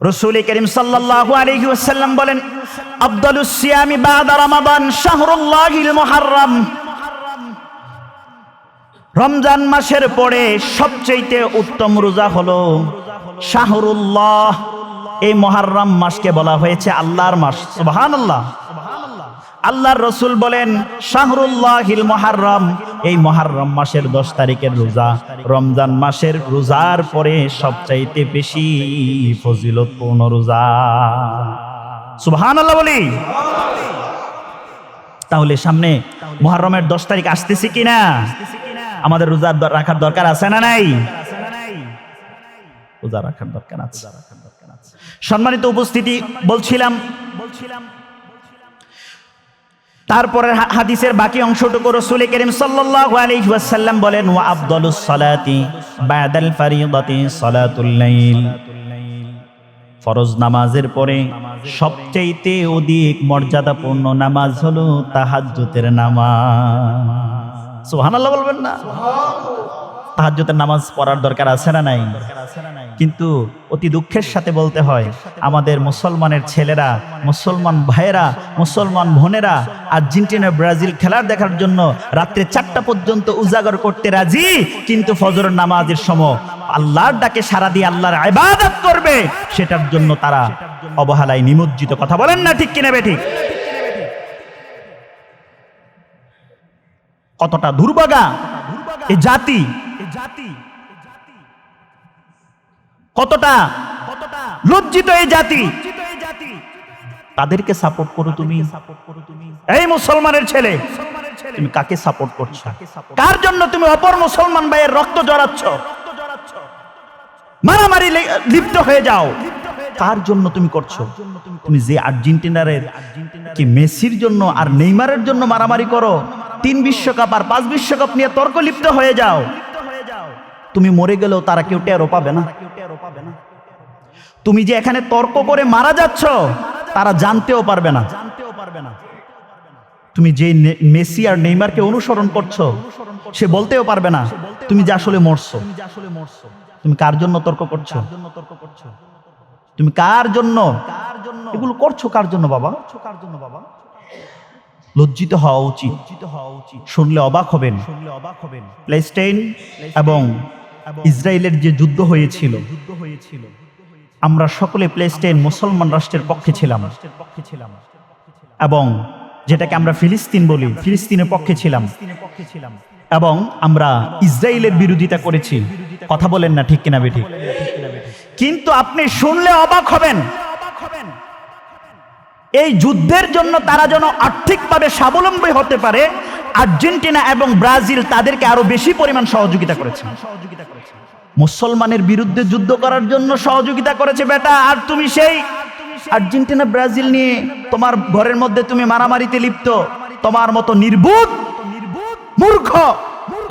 রাসূল করিম সাল্লাল্লাহু আলাইহি ওয়াসাল্লাম বলেন, আফদালুস সিয়ামি বাদা রমাদান শাহরুল্লাহিল মুহাররম। রমজান মাসের পরে সবচেয়ে উত্তম রোজা হলো শাহরুল্লাহ। এই মুহাররম মাসকে বলা হয়েছে আল্লাহর মাস। সুবহানাল্লাহ। আল্লাহর রাসূল বলেন শাহরুল্লাহিল মুহাররম, এই মুহাররম মাসের 10 তারিখের রোজা রমজান মাসের রোজার পরে সবচাইতে বেশি ফজিলতপূর্ণ রোজা। সুবহানাল্লাহ বলি। তাহলে সামনে মুহাররমের 10 তারিখ আসতেছে কিনা? আমাদের রোজা রাখার দরকার আছে না নাই? রোজা রাখার দরকার আছে। সম্মানিত উপস্থিতি, বলছিলাম তারপরে হাদিসের বাকি অংশটুকু রাসূল করিম সাল্লাল্লাহু আলাইহি ওয়াসাল্লাম বলেন, ওয়া আফদালুস সালাতি বাদাল ফারিদাতি সালাতুল লাইল। ফরজ নামাজের পরে সবচেয়ে অধিক মর্যাদাপূর্ণ নামাজ হলো তাহাজ্জুদের নামাজ। সুবহানাল্লাহ বলবেন না? তাহাজ্জুদের নামাজ পড়ার দরকার আছে না নাই? কিন্তু অতি দুঃখের সাথে বলতে হয়, আমাদের মুসলমানের ছেলেরা, মুসলমান ভাইয়েরা, মুসলমান বোনেরা আর্জেন্টিনা ব্রাজিল খেলার দেখার জন্য রাত্রে 4টা পর্যন্ত উজাগর করতে রাজি, কিন্তু ফজরের নামাজের সময় আল্লাহর ডাকে সাড়া দিয়ে আল্লাহর ইবাদত করবে, সেটার জন্য তারা অবহেলায় নিমজ্জিত। কথা বলেন না ঠিক কিনা বেঠিক? কতটা দুর্ভাগা এই জাতি, কতটা লজ্জিত এই জাতি। তাদেরকে সাপোর্ট করো তুমি। এই মুসলমানের ছেলে, তুমি কাকে সাপোর্ট করছো? কার জন্য তুমি অপর মুসলমান ভাইয়ের রক্ত জড়াচ্ছ? মারামারি লিপ্ত হয়ে যাও, কার জন্য তুমি করছো? তুমি যে আর্জেন্টিনার কি মেসির জন্য আর নেইমারের জন্য মারামারি করো, 3 বিশ্বকাপ আর 5 বিশ্বকাপ নিয়ে তর্ক লিপ্ত হয়ে যাও, তুমি মরে গেলেও তারা কেউ টেরও পাবে না। তুমি যে এখানে তর্ক করে মারা যাচ্ছ, তারা জানতেও পারবে না। তুমি যে মেসি আর নেইমারকে অনুসরণ করছো, সে বলতেও পারবে না তুমি যে আসলে মরছো। তুমি কার জন্য তর্ক করছো? তুমি কার জন্য এগুলো করছো? কার জন্য বাবা? লজ্জিত হওয়া উচিত। শুনলে অবাক হবেন, প্যালেস্টাইন এবং ইসরায়েলের যে যুদ্ধ হয়েছিল, আমরা সকলে প্যালেস্টাইন মুসলমান রাষ্ট্রের পক্ষে ছিলাম, এবং যেটাকে আমরা ফিলিস্তিন বলি, ফিলিস্তিনের পক্ষে ছিলাম, এবং আমরা ইসরায়েলের বিরোধিতা করেছি। কথা বলেন না ঠিক কিনা বেঠিক? কিন্তু আপনি শুনলে অবাক হবেন, এই যুদ্ধের জন্য তারা যেন আর্থিকভাবে স্বাবলম্বী হতে পারে, আর্জেন্টিনা এবং ব্রাজিল তাদেরকে আরো বেশি পরিমাণ সহযোগিতা করেছে। মুসলমানের বিরুদ্ধে যুদ্ধ করার জন্য সহযোগিতা করেছে বেটা, আর তুমি সেই আর্জেন্টিনা ব্রাজিল নিয়ে তোমার ঘরের মধ্যে তুমি মারামারিতে লিপ্ত। তোমার মতো নির্বোধ মূর্খ,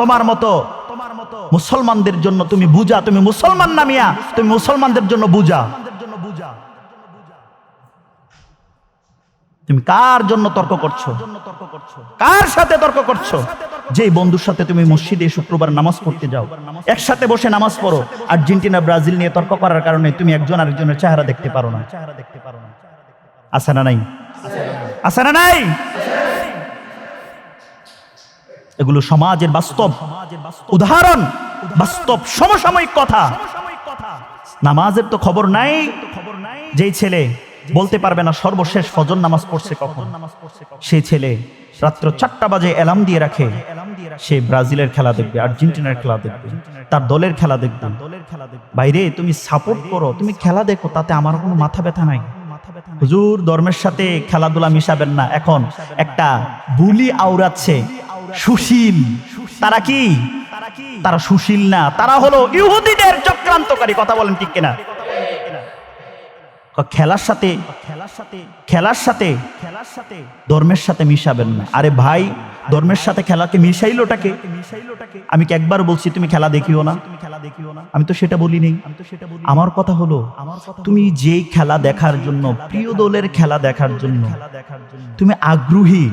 তোমার মতো মুসলমানদের জন্য তুমি বুঝা, তুমি মুসলমান নামিয়া তুমি মুসলমানদের জন্য বুঝা। তুমি কার জন্য তর্ক করছো? কার সাথে তর্ক করছো? যেই বন্ধুর সাথে তুমি মসজিদে শুক্রবার নামাজ পড়তে যাও, একসাথে বসে নামাজ পড়ো, আর্জেন্টিনা ব্রাজিল নিয়ে তর্ক করার কারণে তুমি একজন আরেকজনের চেহারা দেখতে পারো না। আছে না নাই? আছে না নাই? এগুলো সমাজের বাস্তব উদাহরণ, বাস্তব সমসাময়িক কথা। নামাজের তো খবর নাই। যেই ছেলে বলতে পারবে না সর্বশেষ ফজর নামাজ পড়ছে কখন, সেই ছেলে রাত্র 4টা বাজে অ্যালার্ম দিয়ে রাখে, সে ব্রাজিলের খেলা দেখবে, আর্জেন্টিনার খেলা দেখবে, তার দলের খেলা দেখবে। বাইরে তুমি সাপোর্ট করো, তুমি খেলা দেখো, তাতে আমার কোনো মাথা ব্যথা নাই। হুজুর ধর্মের সাথে খেলাধুলা মিশাবেন না। এখন একটা বুলি আওড়াচ্ছে সুশীল। তারা কি? তারা সুশীল না, তারা হলো ইহুদিদের চক্রান্তকারী। কথা বলেন ঠিক কিনা? খেলার সাথে ধর্মের সাথে মিশাবেন না। আরে ভাই, ধর্মের সাথে খেলাকে মিশাইলোটাকে? আমি কি একবার বলছি তুমি খেলা দেখিও না? আমি তো সেটা বলি নেই। আমার কথা হলো, তুমি যেই খেলা দেখার জন্য, প্রিয় দলের খেলা দেখার জন্য তুমি আগ্রহী,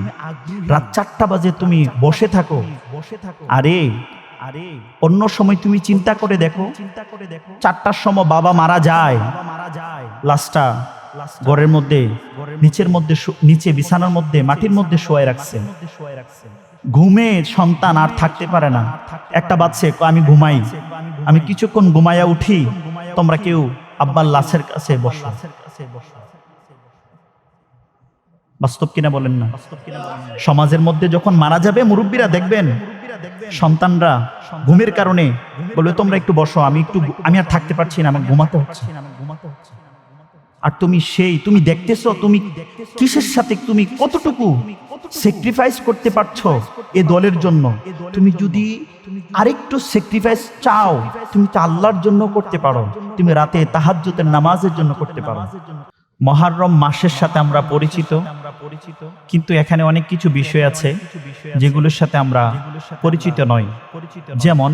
রাত 4টা বাজে তুমি বসে থাকো। আরে অন্য সময় তুমি চিন্তা করে দেখো, 4টার সময় বাবা মারা যায়, লাশটা ঘরের মধ্যে নিচে বিছানার মধ্যে মাটির মধ্যে শোয়ায় রাখছে। ঘুমে সন্তান আর থাকতে পারে না, একটা বাচ্চা আমি ঘুমাই, আমি কিছুক্ষণ ঘুমাইয়া উঠি, তোমরা কেউ আব্বার লাশের কাছে বসো। বাস্তব কিনা বলেন না? সমাজের মধ্যে যখন মারা যাবে মুরব্বীরা দেখবেন সন্তানরা ঘুমের কারণে বলবে তোমরা একটু বসো, আমি আর থাকতে পারছি না, আমার ঘুমাতে হচ্ছে। আর তুমি দেখতেছো তুমি কিসের সাথে, তুমি কতটুকু স্যাক্রিফাইস করতে পারছো এ দলের জন্য। তুমি যদি আরেকটু স্যাক্রিফাইস চাও, তুমি তো আল্লাহর জন্য করতে পারো, তুমি রাতে তাহাজ্জুদের নামাজের জন্য করতে পারো। মুহররম মাসের সাথে আমরা পরিচিত, কিন্তু এখানে অনেক কিছু বিষয় আছে যেগুলোর সাথে আমরা পরিচিত নই। যেমন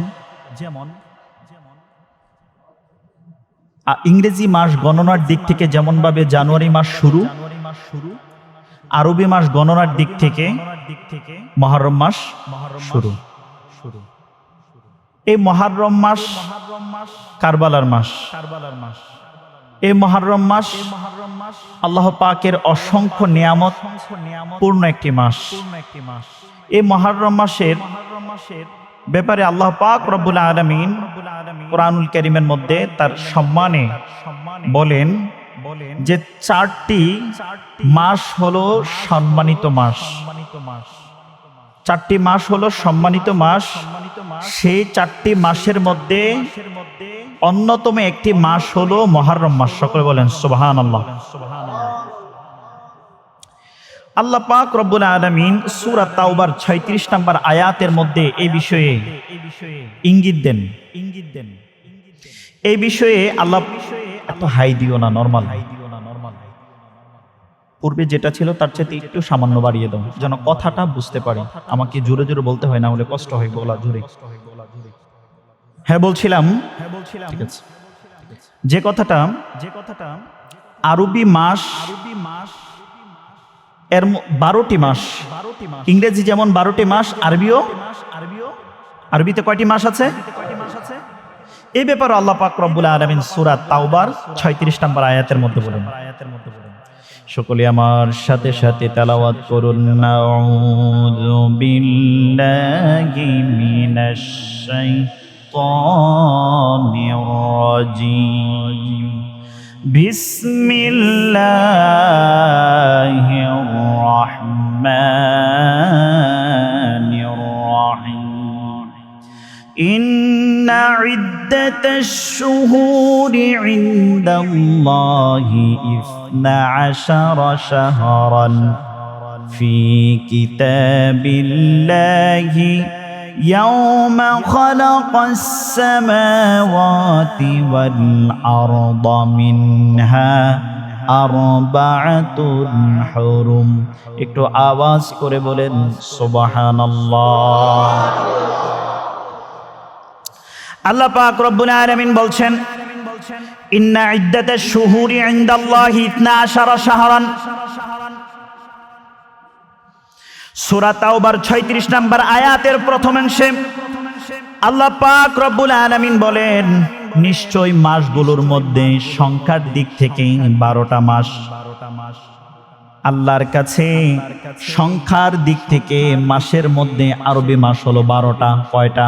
ইংরেজি মাস গণনার দিক থেকে যেমন ভাবে জানুয়ারি মাস শুরু, আরবি মাস গণনার দিক থেকে মুহররম মাস শুরু। এই মুহররম মাস কারবালার মাস। এই মুহররম মাস আল্লাহ পাকের অসংখ্য নিয়ামত পূর্ণ একটি মাস। এই মুহররম মাসের ব্যাপারে আল্লাহ পাক রব্বুল আলামিন কোরআনুল কারীমের মধ্যে তার সম্মানে বলেন যে 4টি মাস হলো সম্মানিত মাস। 4টি মাস হলো সম্মানিত মাস। সেই 4টি মাসের মধ্যে অন্যতম একটি মাস হলো মুহররম মাস। সকলে বলেন সুবহানাল্লাহ। আল্লাহ পাক রব্বুল আলামিন সূরা তাওবার 36 নম্বর আয়াতের মধ্যে এই বিষয়ে ইঙ্গিত দেন। এই বিষয়ে আল্লাহ, এত হাই দিও না, নরমাল পূর্বে যেটা ছিল তার চেয়ে একটু সামান্য বাড়িয়ে দাও, যেন কথাটা বুঝতে পারি। আমাকে জোরে জোরে বলতে হয়, না হলে কষ্ট হয় বলা জোরে। হ্যাঁ বলছিলাম, ঠিক আছে। যে কথাটা আরবি মাস এর 12টি মাস। ইংরেজি যেমন 12টি মাস, আরবিতে কয়টি মাস আছে? এই ব্যাপারে আল্লাহ পাক রব্বুল আলামিন সূরা তাওবার 36 নম্বর আয়াতের মধ্যে বলেন। সকলে আমার সাথে সাথে তেলাওয়াত করুন। আউযু বিল্লাহি মিনাশ শাইতানির রাজীম। বিসমিল্লাহির রাহমানির রাহিম। ইন্না ইদ্দাতাশ শুহুরি ইনদাল্লাহি 12 শাহরান ফি কিতাবিল্লাহি يوم خلق السماوات والأرض منها أربعة حرم। একটু আওয়াজ করে বলেন সুবহানাল্লাহ। আল্লাহ পাক রব্বুল আলামিন বলছেন, ইন্না ইদ্দাতাশ শুহুরি ইনদাল্লাহি 12 শাহরান। সূরা তাওবার 36 নম্বর আয়াতের প্রথমাংশে আল্লাহ পাক রব্বুল আলামিন বলেন, নিশ্চয় মাসগুলোর মধ্যে সংখ্যার দিক থেকে 12টা মাস। আল্লাহর কাছে সংখ্যার দিক থেকে মাসের মধ্যে আরবি মাস হলো 12টা। কয়টা?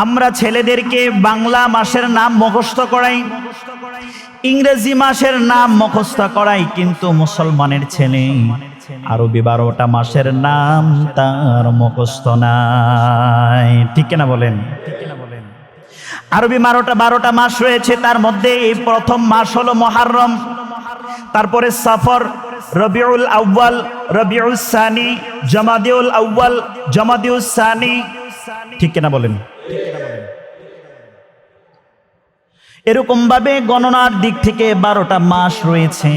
আমরা ছেলেদেরকে বাংলা মাসের নাম মুখস্থ করাই, ইংরেজি মাসের নাম মুখস্থ করাই, কিন্তু মুসলমানের ছেলে আরবি 12টা মাসের নাম তার মুখস্থ নাই। ঠিক কিনা বলেন? আরবি 12টা মাস রয়েছে, তার মধ্যে এই প্রথম মাস হলো মুহররম, তারপরে সফর, রবিউল আউয়াল, রবিউল সানি, জামাদিউল আউয়াল, জামাদিউল সানি। ঠিক কিনা বলেন? এরকম ভাবে গণনার দিক থেকে 12টা মাস রয়েছে,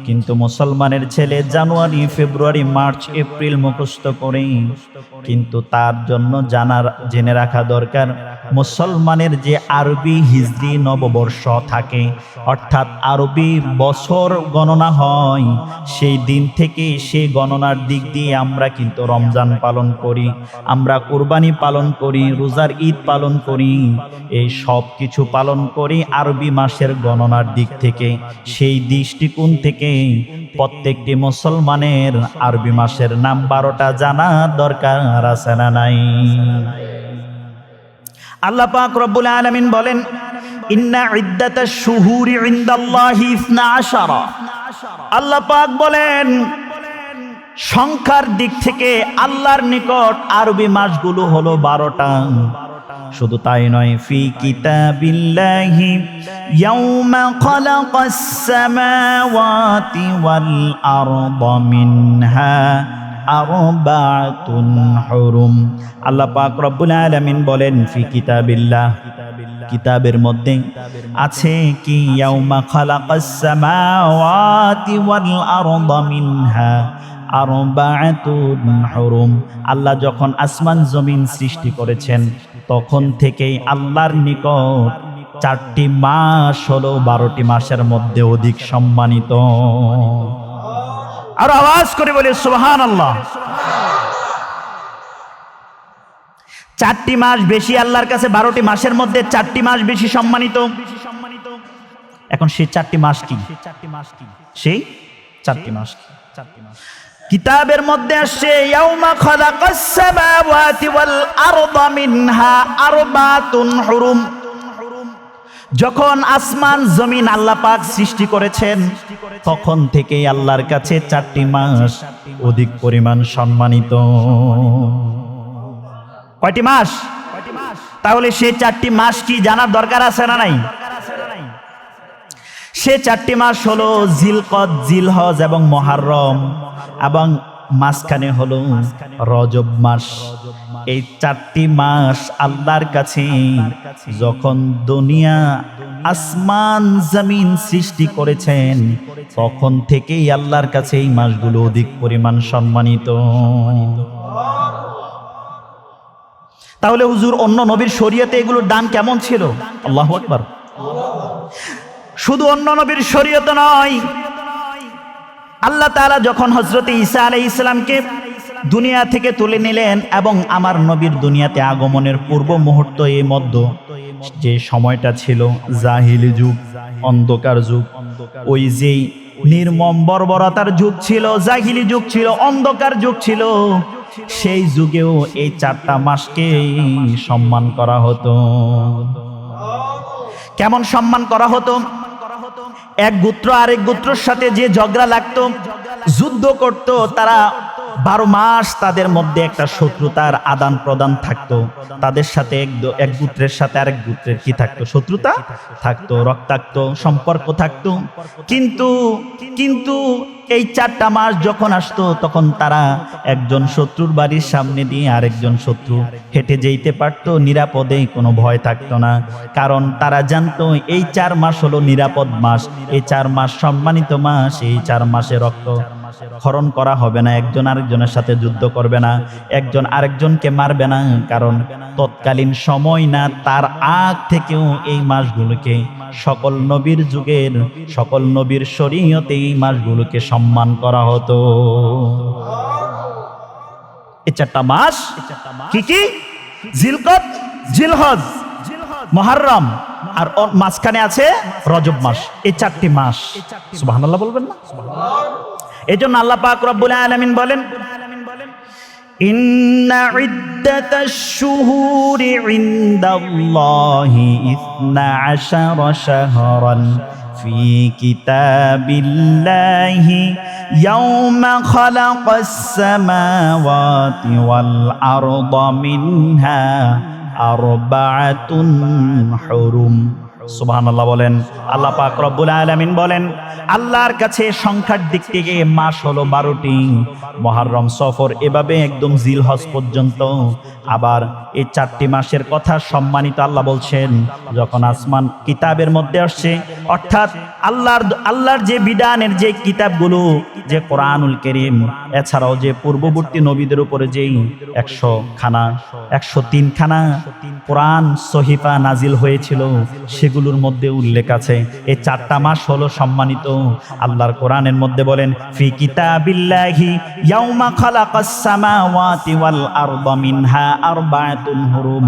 কিন্তু মুসলমানের ছেলে জানুয়ারি, ফেব্রুয়ারি, মার্চ, এপ্রিল মুখস্থ করে কিন্তু তার জন্য জেনে রাখা দরকার মুসলমানের যে আরবি হিজরি নববর্ষ থাকে, অর্থাৎ আরবি বছর গণনা হয়, সেই দিন থেকে সেই গণনার দিক দিয়ে আমরা কিন্তু রমজান পালন করি, আমরা কুরবানি পালন করি, রোজার ঈদ পালন করি, এই সব কিছু পালন করি আরবি মাসের গণনার দিক থেকে। সেই দৃষ্টিকোণ থেকে প্রত্যেকটি মুসলমানের আরবি মাসের নাম 12টা জানা দরকার আছে না নাই? আল্লাহ পাক রব্বুল আলামিন বলেন, ইন্না ইদ্দাতাশ শুহুরি ইনদাল্লাহি 12। আল্লাহ পাক বলেন সংখ্যার দিক থেকে আল্লাহর নিকট আরবি মাসগুলো হলো 12টা। শুধু তাই নয়, ফি কিতাবিল্লাহি ইয়াউমা খালাকাস সামাওয়াতি ওয়াল আরদা মিনহা আরবাতুন হুরুম। আল্লাহ পাক রব্বুল আলামিন বলেন ফি কিতাবিল্লাহ, কিতাবের মধ্যে আছে কি ইয়াউমা খালাকাস সামাওয়াতি ওয়াল আরদা মিনহা আরবাতুন হুরুম। আল্লাহ যখন আসমান জমিন সৃষ্টি করেছেন তখন থেকেই আল্লাহর নিকট 4টি মাস হলো 12টি মাসের মধ্যে অধিক সম্মানিত। আর আওয়াজ করে বলে সুবহানাল্লাহ। 4টি মাস বেশি আল্লাহর কাছে, 12টি মাসের মধ্যে 4টি মাস বেশি সম্মানিত। এখন সেই 4টি মাস কি? সেই 4টি মাস কি? কিতাবের মধ্যে আসছে ইয়াউমা খালাকাস সামাওয়াতি ওয়াল আরদা মিনহা আরবাতুন হুরুম। যখন আসমান জমিন আল্লাহ পাক সৃষ্টি করেছেন তখন থেকেই আল্লাহর কাছে 4টি মাস অধিক পরিমাণ সম্মানিত। কয়টি মাস? তাহলে সেই 4টি মাস কি জানার দরকার আছে না নাই? সে 4টি মাস হলো জিলকদ, জিলহজ এবং মুহররম, এবং মাঝখানে হলো রজব মাস। এই 4টি মাস আল্লাহর কাছে যখন দুনিয়া আসমান জমিন সৃষ্টি করেছেন তখন থেকেই আল্লাহর কাছে এই মাসগুলো অধিক পরিমাণ সম্মানিত। তাহলে হুজুর অন্য নবীর শরীয়তে এগুলোর দাম কেমন ছিল? আল্লাহু আকবার। শুধু অন্য নবীর শরীয়তে নয়, আল্লাহ তাআলা যখন হযরত ঈসা আলাইহিস সালামকে দুনিয়া থেকে তুলে নিলেন এবং আমার নবীর দুনিয়াতে আগমনের পূর্ব মুহূর্ত এর মধ্যে যে সময়টা ছিল জাহিলি যুগ, অন্ধকার যুগ, ওই যেই নির্মম বর্বরতার যুগ ছিল, জাহিলি যুগ ছিল, অন্ধকার যুগ ছিল, সেই যুগেও এই 4টা মাসকে সম্মান করা হতো। কেমন সম্মান করা হতো? এক গোত্র আরেক গোত্রের সাথে যে ঝগড়া লাগতো, যুদ্ধ করত, তারা 12 মাস তাদের মধ্যে একটা শত্রুতার আদান প্রদান থাকতো। তাদের সাথে এক গোত্রের সাথে আরেক গোত্রের কি থাকতো? শত্রুতা থাকতো, রক্তাক্ত সম্পর্ক থাকতো। কিন্তু এই 4টা মাস যখন আসতো তখন তারা একজন শত্রুর বাড়ির সামনে দিয়ে আরেকজন শত্রু হেঁটে যেতে পারতো, নিরাপদে, কোনো ভয় থাকতো না। কারণ তারা জানতো এই 4 মাস হলো নিরাপদ মাস, এই 4 মাস সম্মানিত মাস, এই 4 মাসে রক্ত ক্ষরণ করা হবে না, একজন আরেকজনের সাথে যুদ্ধ করবে না, একজন আরেকজনকে মারবে না। কারণ তৎকালীন সময় না, তার আগ থেকেও এই মাসগুলোকে সকল নবীর যুগের, সকল নবীর শরীয়তে এই মাসগুলোকে সম্মান করা হতো। এই 4টা মাস কি কি? জিলকদ, জিলহজ, মুহররম, আর মাঝখানে আছে রজব মাস। এই 4টি মাস। সুবহানাল্লাহ বলবেন না? এজন্য আল্লাহ পাক রব্বুল আলামিন বলেন, ইন্না ইদ্দাতাশ শুহুরি ইনদাল্লাহি 12 শাহরান ফি কিতাবিল্লাহি ইয়াউমা খালাকাস সামাওয়াতি ওয়াল আরদা মিনহা আরবাতুন হুরুম। সুবহানাল্লাহ বলেন। আল্লাহ পাক রব্বুল আলামিন বলেন, আল্লাহর কাছে সংখ্যার দিক থেকে মাস হলো 12টি, মুহররম, সফর, এভাবে একদম জিলহজ পর্যন্ত। আবার এই 4টি মাসের কথা সম্মানিত আল্লাহ বলছেন, যখন আসমান কিতাবের মধ্যে আসছে, অর্থাৎ আল্লাহর যে বিধানের যে কিতাবগুলো, যে কোরআনুল কারীম, এছাড়াও যে পূর্ববর্তী নবীদের উপরে যেই 103 খানা কোরআন সহিফা নাজিল হয়েছিল, সেগুলোর মধ্যে উল্লেখ আছে এই 4টা মাস হলো সম্মানিত। আল্লাহর কোরআনের মধ্যে বলেন, ফি কিতাবিল্লাহি ইয়াউমা খালাকাস সামাওয়াতি ওয়াল আরদা মিনহা আরবাআতুন হুরুম।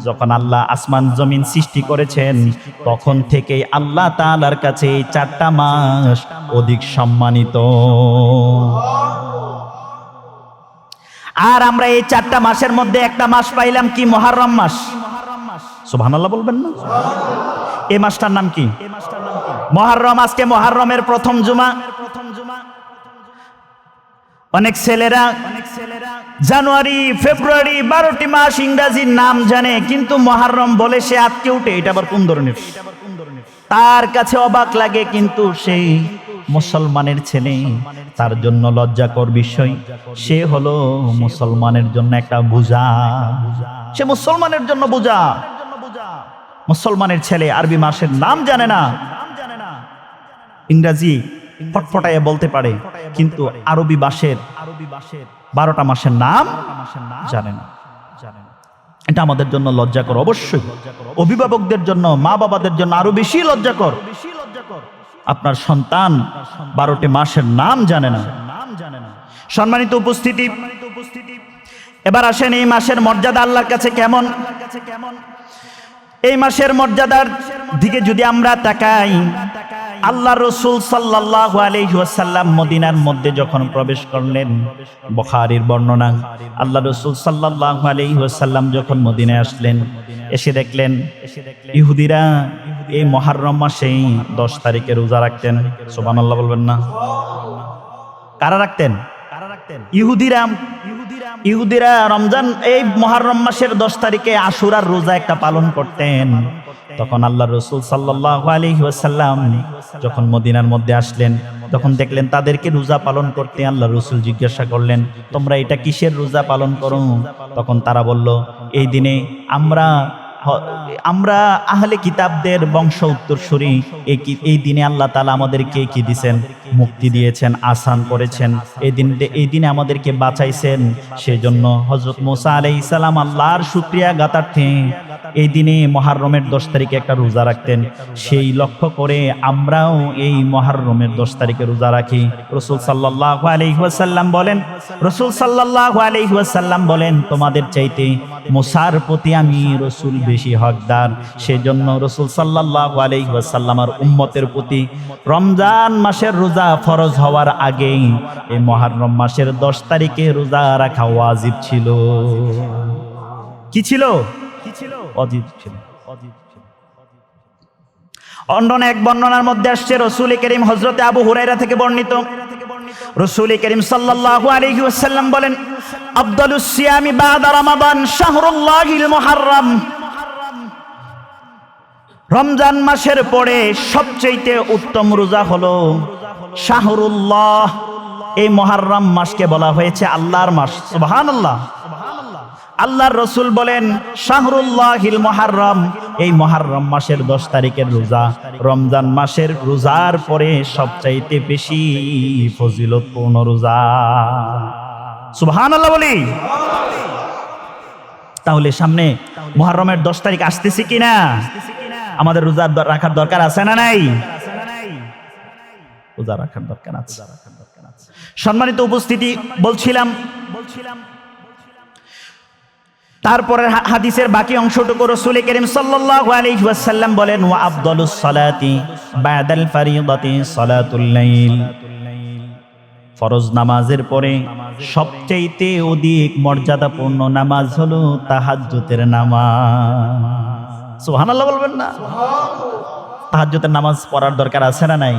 যখন আল্লাহ আসমান জমিন সৃষ্টি করেছেন, তখন থেকে আল্লাহ তাআলার কাছে এই 4টা মাস অধিক সম্মানিত। আর আমরা এই 4টা মাসের মধ্যে একটা মাস পাইলাম কি? মুহররম মাস। সুবহানাল্লাহ বলবেন না? এই মাসটার নাম কি? মুহররম। আজকে মুহররমের প্রথম জুমা। অনেক ছেলেরা জানুয়ারি, ফেব্রুয়ারি, 12টি মাস ইংরেজির নাম জানে, কিন্তু মুহররম বলে সে আটকে উঠে। এটা আবার কোন ধরনের? তার কাছে অবাক লাগে, কিন্তু সেই মুসলমানের ছেলে, তার জন্য লজ্জাকর বিষয়। সে হলো মুসলমানের জন্য একটা বোঝা। সে মুসলমানের জন্য বোঝা। মুসলমানের ছেলে আরবি মাসের নাম জানে না, ইংরেজি ফটফটায় বলতে পারে, কিন্তু আরবি মাসের 12টা মাসের নাম জানে না। এটা আমাদের জন্য লজ্জাকর। অবশ্যই অভিভাবকদের জন্য, মা বাবাদের জন্য আরো বেশি লজ্জাকর। আপনার সন্তান 12টি মাসের নাম জানে না। সম্মানিত উপস্থিতি, এবার আসেন এই মাসের মর্যাদা আল্লাহর কাছে কেমন। এই মাসের মর্যাদার দিকে যদি আমরা তাকাই, আল্লাহ রাসূল সাল্লাল্লাহু আলাইহি ওয়াসাল্লাম মদিনার মধ্যে যখন প্রবেশ করলেন, বুখারীর বর্ণনা, আল্লাহ রাসূল সাল্লাল্লাহু আলাইহি ওয়াসাল্লাম যখন মদিনায় আসলেন, এসে দেখলেন ইহুদিরা এই মুহররম মাসেই 10 তারিখে রোজা রাখতেন। সুবহানাল্লাহ বলবেন না? কারা রাখতেন? ইহুদিরা রমজান, এই মুহররম মাসের 10 তারিখে আশুরার রোজা একটা পালন করতেন। তখন আল্লাহ রাসূল সাল্লাল্লাহু আলাইহি ওয়াসাল্লাম যখন মদিনার মধ্যে আসলেন, তখন দেখলেন তাদেরকে রোজা পালন করতে। আল্লাহ রাসূল জিজ্ঞাসা করলেন, তোমরা এটা কিসের রোজা পালন করো? তখন তারা বলল, এই দিনে আমরা আহলে কিতাবদের বংশ উত্তরসূরি। এই দিনে আল্লাহ তাআলা আমাদেরকে কি দিয়েছেন? মুক্তি দিয়েছেন, আসান করেছেন। এই দিনে আমাদেরকে বাঁচাইছেন। সেজন্য হযরত মুসা আলাইহিস সালাম আল্লাহর শুকরিয়া জ্ঞাতার্থে এই দিনে মুহররমের 10 তারিখে একটা রোজা রাখতেন। সেই লক্ষ্য করে আমরাও এই মুহররমের 10 তারিখে রোজা রাখি। রাসূল সাল্লাল্লাহু আলাইহি ওয়াসাল্লাম বলেন, তোমাদের চাইতে মুসার প্রতি আমি রাসূল বেশি হকদার। সেজন্য রাসূল সাল্লাল্লাহু আলাইহি ওয়াসাল্লামের উম্মতের প্রতি রমজান মাসের রোজা ফরজ হওয়ার আগেই এই মুহররম মাসের 10 তারিখে রোজা রাখা ওয়াজিব ছিল। কি ছিল? ওয়াজিব ছিল। অন্য এক বর্ণনার মধ্যে আসছে, রাসূল করিম হযরত আবু হুরায়রা থেকে বর্ণিত, রাসূল করিম সাল্লাল্লাহু আলাইহি ওয়াসাল্লাম বলেন, আফদালুস সিয়ামি বাদা রমাদান শাহরুল্লাহিল মুহররম। রমজান মাসের পরে সবচেয়ে উত্তম রোজা হলো শাহরুল্লাহ। এই মুহররম মাসকে বলা হয়েছে আল্লাহর মাস। সুবহানাল্লাহ। আল্লাহর রাসূল বলেন, শাহরুল্লাহিল মুহররম, এই মুহররম মাসের 10 তারিখের রোজা রমজান মাসের রোজার পরে সবচাইতে বেশি ফজিলতপূর্ণ রোজা। সুবহানাল্লাহ বলি। তাহলে সামনে মুহররমের 10 তারিখ আসতেছে কিনা? আমাদের রোজা রাখার দরকার আছে না নাই? রোজা রাখার দরকার আছে। সম্মানিত উপস্থিতি, বলছিলাম তারপরে হাদিসের বাকি অংশটুকু রাসূল করিম সাল্লাল্লাহু আলাইহি ওয়াসাল্লাম বলেন, ওয়া আফদালুস সালাতি বাদাল ফারিদাতি সালাতুল লাইল। ফরজ নামাজের পরে সবচেয়ে অধিক মর্যাদাপূর্ণ নামাজ হলো তাহাজ্জুদের নামাজ। সুবহানাল্লাহ বলবেন না? তাহাজ্জুদের নামাজ পড়ার দরকার আছে না নাই?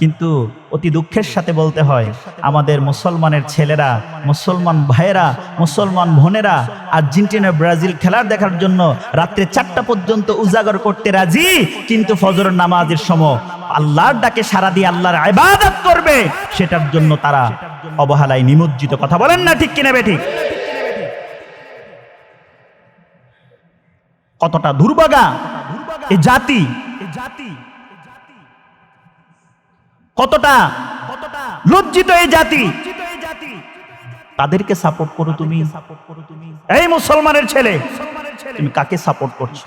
কিন্তু অতি দুঃখের সাথে বলতে হয়, আমাদের মুসলমানের ছেলেরা, মুসলমান ভাইয়েরা, মুসলমান বোনেরা আর্জেন্টিনা ব্রাজিল খেলার দেখার জন্য রাত্রে 4টা পর্যন্ত উজাগর করতে রাজি, কিন্তু ফজরের নামাজের সময় আল্লাহর ডাকে সাড়া দিয়ে আল্লাহর ইবাদত করবে, সেটার জন্য তারা অবহেলায় নিমজ্জিত। কথা বলেন না ঠিক কিনা বেঠিক? কতটা দুর্ভাগা এই জাতি, কতটা লজ্জিত এই জাতি। তাদেরকে সাপোর্ট করো তুমি। এই মুসলমানের ছেলে, তুমি কাকে সাপোর্ট করছো?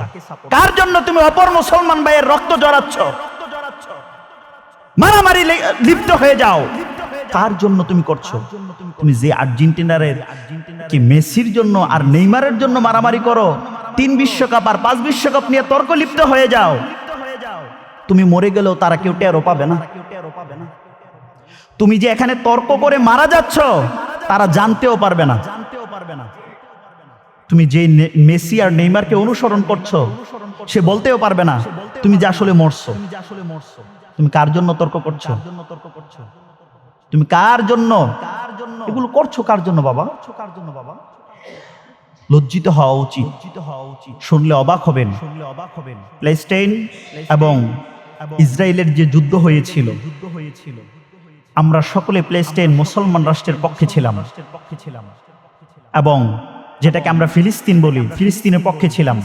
কার জন্য তুমি অপর মুসলমান ভাইয়ের রক্ত জড়াচ্ছ? মারামারি লিপ্ত হয়ে যাও, কার জন্য তুমি করছো? তুমি যে আর্জেন্টিনার কি মেসির জন্য আর নেইমারের জন্য মারামারি করো, 3 বিশ্বকাপ আর 5 বিশ্বকাপ নিয়ে তর্ক লিপ্ত হয়ে যাও, তুমি মরে গেলেও তারা কেউ টেরও পাবে না। তুমি যে এখানে তর্ক করে মারা যাচ্ছ, তারা জানতেও পারবে না। তুমি যে মেসি আর নেইমারকে অনুসরণ করছো, সে বলতেও পারবে না তুমি যে আসলে মরছো। তুমি কার জন্য তর্ক করছো? তুমি কার জন্য এগুলো করছো? কার জন্য বাবা? লজ্জিত হওয়া উচিত। শুনলে অবাক হবেন, প্যালেস্টাইন এবং ইসরায়েলের যে যুদ্ধ হয়েছিল, আমরা সকলে প্যালেস্টাইন মুসলমান রাষ্ট্রের পক্ষে ছিলাম, এবং যেটাকে আমরা ফিলিস্তিন বলি, ফিলিস্তিনের পক্ষে ছিলাম,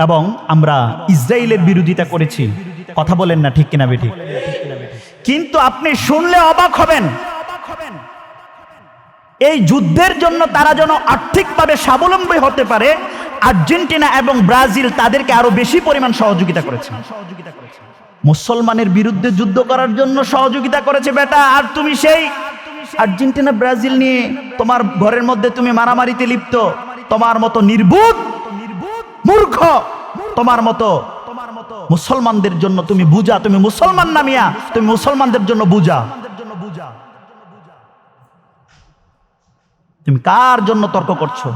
এবং আমরা ইসরায়েলের বিরোধিতা করেছি। কথা বলেন না ঠিক কিনা বেঠিক? কিন্তু আপনি শুনলে অবাক হবেন, এই যুদ্ধের জন্য তারা যেন আর্থিকভাবে স্বাবলম্বী হতে পারে, আর্জেন্টিনা এবং ব্রাজিল তাদেরকে আরো বেশি পরিমাণ সহযোগিতা করেছে। মুসলমানের বিরুদ্ধে যুদ্ধ করার জন্য সহযোগিতা করেছে বেটা, আর তুমি সেই আর্জেন্টিনা ব্রাজিল নিয়ে তোমার ঘরের মধ্যে তুমি মারামারিতে লিপ্ত। তোমার মতো নির্বোধ মূর্খ, তোমার মতো মুসলমানদের জন্য তুমি বুঝা, তুমি মুসলমান নামিয়া তুমি মুসলমানদের জন্য বুঝা। তুমি কার জন্য তর্ক করছো?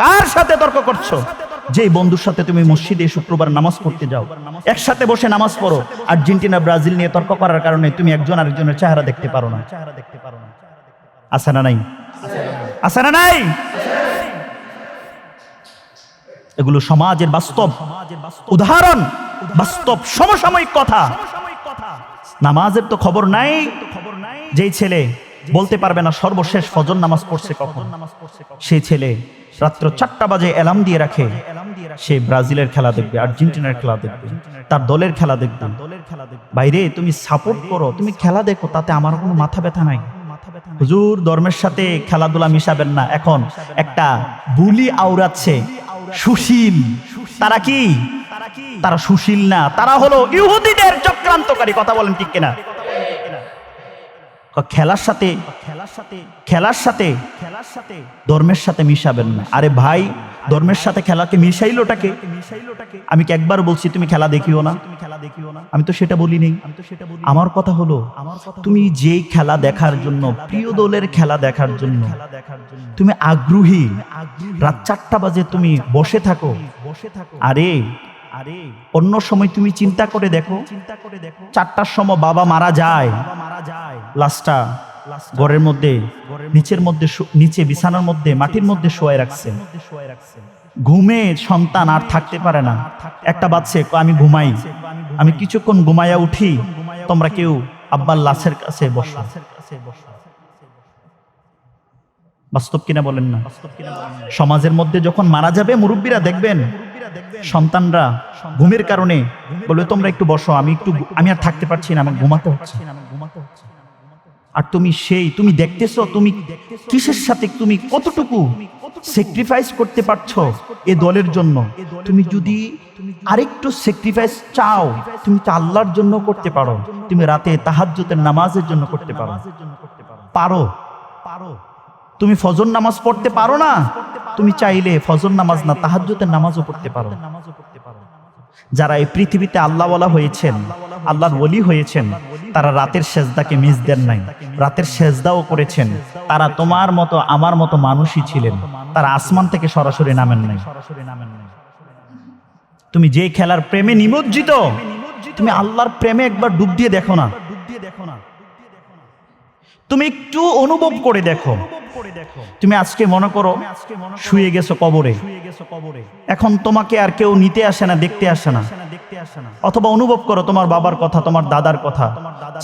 কার সাথে তর্ক করছো? যেই বন্ধুর সাথে তুমি মসজিদে শুক্রবার নামাজ পড়তে যাও, একসাথে বসে নামাজ পড়ো, আর্জেন্টিনা ব্রাজিল নিয়ে তর্ক করার কারণে তুমি একজন আরেকজনের চেহারা দেখতে পারো না। আছে না নাই? আছে না নাই? এগুলো সমাজের বাস্তব উদাহরণ, বাস্তব সমসাময়িক কথা। নামাজের তো খবর নাই। যেই ছেলে বলতে পারবে না সর্বশেষ ফজর নামাজ পড়ছে কখন, সেই ছেলে রাত্র 4টা বাজে অ্যালার্ম দিয়ে রাখে, সে ব্রাজিলের খেলা দেখবে, আর্জেন্টিনার খেলা দেখবে, তার দলের খেলা দেখবে। বাইরে তুমি সাপোর্ট করো, তুমি খেলা দেখো, তাতে আমার কোনো মাথা ব্যথা নাই। হুজুর ধর্মের সাথে খেলাধুলা মিশাবেন না। এখন একটা বুলি আওড়াচ্ছে সুশীল। তারা কি? তারা সুশীল না, তারা হলো ইহুদিদের চক্রান্তকারী। কথা বলেন ঠিক কিনা? খেলার সাথে ধর্মের সাথে মিশাবেন না। আরে ভাই, ধর্মের সাথে খেলাকে মিশাইলোটাকে? আমি কি একবার বলছি তুমি খেলা দেখিও না? আমি তো সেটা বলি নেই। আমার কথা হলো, তুমি যেই খেলা দেখার জন্য, প্রিয় দলের খেলা দেখার জন্য তুমি আগ্রহী, রাত 4টা বাজে তুমি বসে থাকো। আরে অন্য সময় তুমি চিন্তা করে দেখো, 4টার সময় বাবা মারা যায়, লাশটা ঘরের মধ্যে নিচে বিছানার মধ্যে মাটির মধ্যে শোয়ায় রাখছে। ঘুমে সন্তান আর থাকতে পারে না, একটা বাচ্চা আমি ঘুমাই, আমি কিছুক্ষণ ঘুমাইয়া উঠি, তোমরা কেউ আব্বার লাশের কাছে বসো। বাস্তব কিনা বলেন না? সমাজের মধ্যে যখন মারা যাবে মুরব্বীরা দেখবেন, সন্তানরা ঘুমের কারণে বলবে তোমরা একটু বসো, আমি আর থাকতে পারছি না, আমার ঘুমাতে হচ্ছে। আর তুমি দেখতেছো, তুমি কিসের সাথে, তুমি কতটুকু স্যাক্রিফাইস করতে পারছো এ দলের জন্য। তুমি যদি আরেকটু স্যাক্রিফাইস চাও, তুমি তো আল্লাহর জন্য করতে পারো। তুমি রাতে তাহাজ্জুদের নামাজের জন্য করতে পারো। তুমি ফজর নামাজ পড়তে পারো না, তুমি চাইলে ফজর নামাজ না তাহাজ্জুদের নামাজও পড়তে পারো। যারা এই পৃথিবীতে আল্লাহওয়ালা হয়েছেন, আল্লাহর ওলি হয়েছেন, তারা রাতের সেজদাকে মিস দেন নাই, রাতের সেজদাও করেছেন। তারা তোমার মতো আমার মতো মানুষই ছিলেন, তারা আসমান থেকে সরাসরি নামেন নাই। তুমি যে খেলার প্রেমে নিমজ্জিত, তুমি আল্লাহর প্রেমে একবার ডুব দিয়ে দেখো না। তুমি একটু অনুভব করে দেখো। তুমি আজকে মনে করো শুয়ে গেছো কবরে, এখন তোমাকে আর কেউ নিতে আসে না, দেখতে আসে না। অথবা অনুভব করো তোমার বাবার কথা, তোমার দাদার কথা,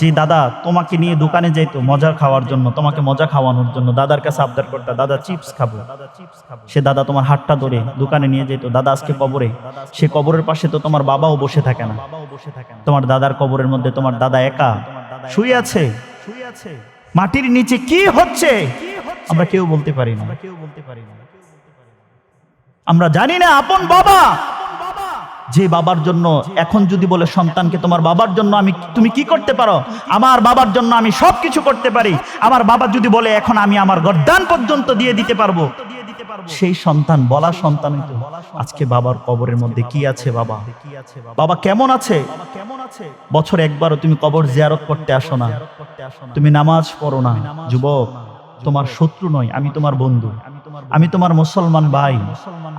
যে দাদা তোমাকে নিয়ে দোকানে যাইতো মজা খাওয়ার জন্য, তোমাকে মজা খাওয়ানোর জন্য, দাদার কাছে আবদার করতা, দাদা চিপস খাবো। সে দাদা তোমার হাতটা ধরে দোকানে নিয়ে যেত। দাদা আজকে কবরে, সে কবরের পাশে তো তোমার বাবাও বসে থাকে না। তোমার দাদার কবরের মধ্যে তোমার দাদা একা শুয়ে আছে। মাটির নিচে কি হচ্ছে আমরা কেউ বলতে পারি না। আমরা জানি না আপন বাবা, যে বাবার জন্য এখন যদি বলে সন্তানকে তোমার বাবার জন্য তুমি কি করতে পারো, আমার বাবার জন্য আমি সবকিছু করতে পারি, আমার বাবা যদি বলে এখন আমি আমার গর্দান পর্যন্ত দিয়ে দিতে পারবো, সেই সন্তান বলা সন্তান আজকে বাবার কবরের মধ্যে কি আছে, বাবা বাবা কেমন আছে। বছর একবারও তুমি কবর জিয়ারত করতে আসো না, তুমি নামাজ পড়ো না। যুবক, তোমার শত্রু নয়, আমি তোমার বন্ধু, আমি তোমার মুসলমান ভাই,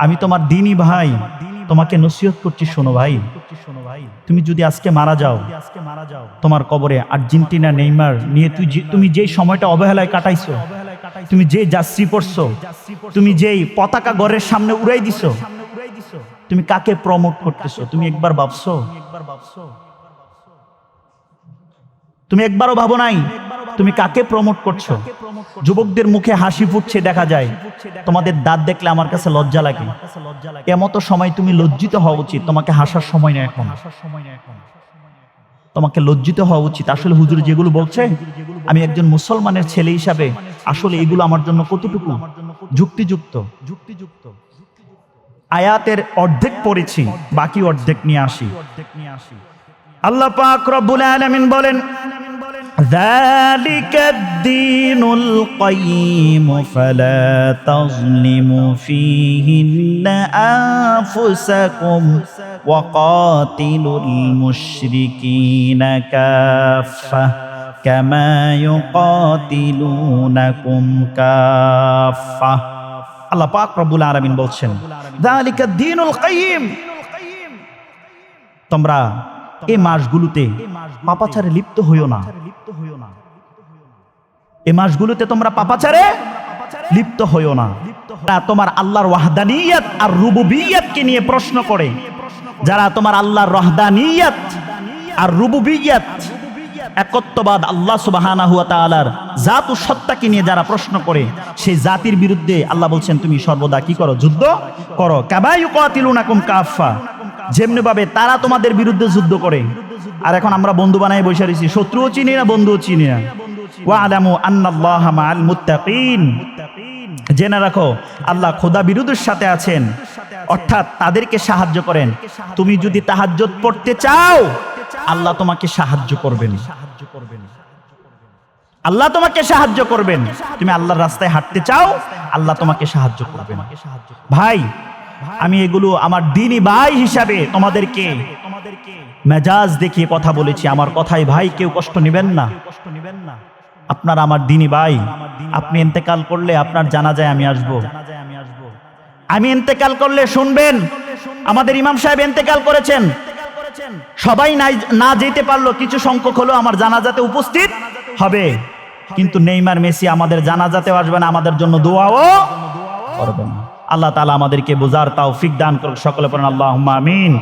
আমি তোমার দ্বীনী ভাই, তোমাকে নসিহত করছি, শোনো ভাই। তুমি যদি আজকে মারা যাও, তোমার কবরে আর্জেন্টিনা নেইমার নিয়ে তুমি যেই সময়টা অবহেলায় কাটাইছো, তুমি যে জার্সি পরছো, তুমি যেই পতাকা ঘরের সামনে উড়াই দিছো, তুমি কাকে প্রমোট করতেছো? তুমি একবার ভাবছো? তুমি একবারও ভাবো নাই তুমি কাকে প্রমোট করছো? যুবকদের মুখে হাসি ফুটছে দেখা যায়, তোমাদের দাঁত দেখলে আমার কাছে লজ্জা লাগে। এমতো সময় তুমি লজ্জিত হওয়া উচিত, তোমাকে হাসার সময় না এখন, তোমাকে লজ্জিত হওয়া উচিত। আসলে হুজুর যেগুলো বলছে, আমি একজন মুসলমানের ছেলে হিসাবে আসলে এগুলো আমার জন্য কতটুকু যুক্তিযুক্ত। আয়াতের অর্ধেক পড়েছি, বাকি অর্ধেক নিয়ে আসি। আল্লাহ পাক রব্বুল আলামিন বলেন, ذلك الدين القيم فلا تظلموا فيهن أنفسكم وقاتلوا المشركين كافة كما يقاتلونكم كافة। আল্লাহ পাক রব্বুল আলামিন বলছেন, ذلك الدين القيم, তোমরা এই মাসগুলোতে পাপাচারে লিপ্ত হইও না। এই মাসগুলোতে তোমরা পাপাচারে লিপ্ত হইও না। তোমার আল্লাহর ওয়াহদানিয়ত আর রুবুবিয়তকে নিয়ে প্রশ্ন করে, যারা তোমার আল্লাহর ওয়াহদানিয়ত আর রুবুবিয়ত, একত্ববাদ আল্লাহ সুবহানাহু ওয়া তাআলার জাত ও সত্তাকে নিয়ে যারা প্রশ্ন করে, সেই জাতির বিরুদ্ধে আল্লাহ বলছেন তুমি সর্বদা কি করো? যুদ্ধ করো। কামা ইউকাতিলুনাকুম কাফা, যেমনি ভাবে তারা তোমাদের বিরুদ্ধে যুদ্ধ করে। আর এখন আমরা বন্ধু বানায় বসে রয়েছি, শত্রুও চিনি না, বন্ধুও চিনি না। ওয়া'লামু আন্নাল্লাহা মা'আল মুত্তাকিন, জেনে রাখো আল্লাহ খোদা বিরোধীর সাথে আছেন, অর্থাৎ তাদেরকে সাহায্য করেন। তুমি যদি তাহাজ্জুদ পড়তে চাও, আল্লাহ তোমাকে সাহায্য করবেন, আল্লাহ তোমাকে সাহায্য করবেন। তুমি আল্লাহর রাস্তায় হাঁটতে চাও, আল্লাহ তোমাকে সাহায্য করবেন। ভাই, আমি এগুলো আমার দ্বীনী ভাই হিসাবে তোমাদেরকে মেজাজ দেখিয়ে কথা বলেছি। আমার কথাই ভাই কেউ কষ্ট নেবেন না। আপনার আমার দ্বীনী ভাই, আপনি ইন্তেকাল করলে আপনার জানাজায় আমি আসব। আমি ইন্তেকাল করলে শুনবেন, আমাদের ইমাম সাহেব ইন্তেকাল করেছেন, সবাই না যেতে পারলো, কিছু সংখ্যক হলো আমার জানাজাতে উপস্থিত হবে, কিন্তু নেইমার মেসি আমাদের জানাজাতেও আসবে না, আমাদের জন্য দোয়াও করবেন। আল্লাহ তাআলা আমাদেরকে বুঝার তৌফিক দান করুন। সকলে পড়েন আল্লাহুম্মা আমিন।